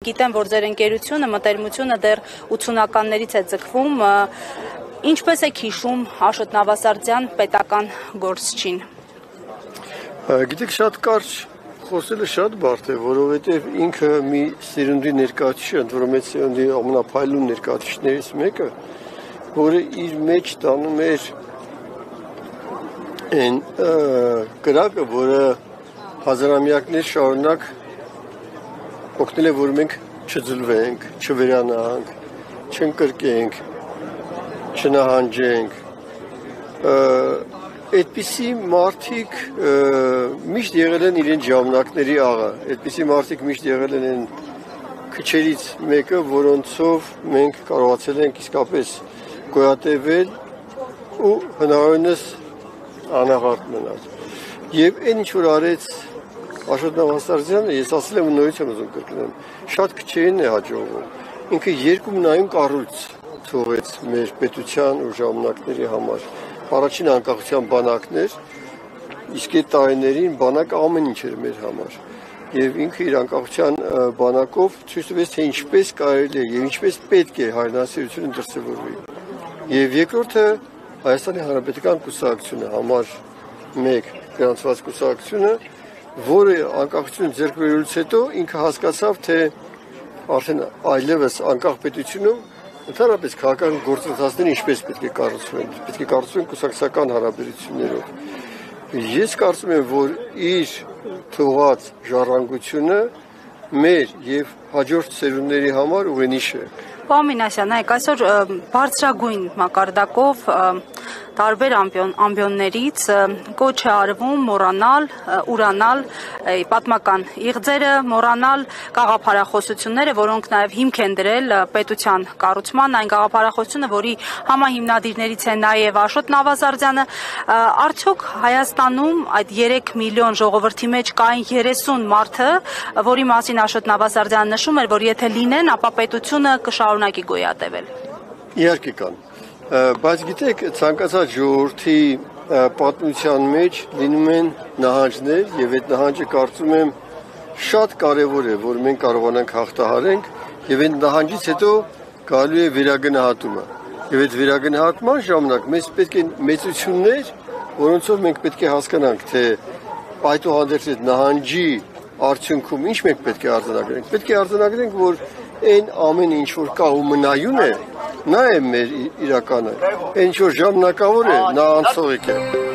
գիտեմ, որ ձեր ընկերությունը, մտերմությունը դեռ 80-ականներից է ձգվում, ինչպես եք հիշում Աշոտ Նավասարդյան պետական գործչին։ Գիտեք, շատ կարճ խոսելը շատ բարդ է, որովհետև ինքը մի սերունդի ներկայացուցիչ է, ընդ որում այդ սերունդի ամենափայլուն ներկայացուցիչներից մեկը, որը իր մեջ տանում էր այն կրակը, որը հազարամյակներ շարունակ օգնել է, որ մենք չձլվենք, չվերանանք, չընկրկենք, չնահանջենք։ Այդպիսի մարդիկ միշտ եղել են իրենց ժամանակների աղը, այդպիսի մարդիկ միշտ եղել են այն քչերից մեկը, որոնցով մենք կարողացել ենք իսկապես գոյատևել ու հնարավորինս անաղարտ մնալ։ Եվ այն ինչ որ արեց Աշոտ Նավասարդյանը, ես ասել եմ ու նորից եմ ուզում կրկնեմ, շատ քչերին է հաջողվում։ Ինքը երկու նայում կառույց թողեց մեր պետության ու ժամանակների համար։ Առաջին անկախության բանակներ, իսկ այդ տարիներին բանակը ամեն ինչ էր մեր համար։ Եվ ինքը իր անկախության բանակով ցույց տվեց, թե ինչպես կարելի է եւ ինչպես պետք է հայրենասիրությունը դրսևորվի։ Եվ երկրորդը Հայաստանի Հանրապետական կուսակցությունը համար 1 գրանցված կուսակցությունը, որը անկախություն ձեռք բերելուց հետո ինքը հասկացավ, թե արդեն այլևս անկախ պետությունում ընդհանրապես քաղաքական գործընթացները ինչպես պետք է կառուցվեն, պետք է կառուցվեն կուսակցական հարաբերություններով։ Ես կարծում եմ, որ իր թողած ժառանգությունը մեր եւ հաջորդ սերունդների համար ուղենիշ է։ Պարոն Մինասյան, այսօր բարձրագույն մակարդակով տարբեր ամբիոններից կոչ է արվում մոռանալ, ուրանալ պատմական իղձերը, մոռանալ գաղափարախոսությունները, որոնք նաև հիմք են դրել պետության կառուցման, այն գաղափարախոսությունը, որի համահիմնադիրներից է նաև Աշոտ Նավասարդյանը, արդյոք Հայաստանում այդ 3 միլիոն ժողովրդի մեջ կային 30 մարդը, որի մասին Աշոտ Նավասարդյանը նշում էր, որ եթե լինեն, ապա պետությունը կշարունակի գոյատևել։ Իհարկե կան, բայց գիտեք, ցանկացած ժողովրդի պատմության մեջ լինում են նահանջներ եւ այդ նահանջը կարծում եմ շատ կարեւոր է, որ մենք կարողանանք հաղթահարենք եւ այդ նահանջից հետո գալու է վերագնահատումը։ Եվ այդ վերագնահատման ժամանակ մեզ պետք են մեծություններ, որոնցով մենք պետք է հասկանանք, թե այդուհանդերձ այդ նահանջի արդյունքում ինչ մենք պետք է արձանագրենք։ Պետք է արձանագրենք, որ այն ամեն ինչ որ կա ու մնայուն է, նա է մեր իրականը, այն ինչ որ ժամանակավոր է, նա անցողիկ է։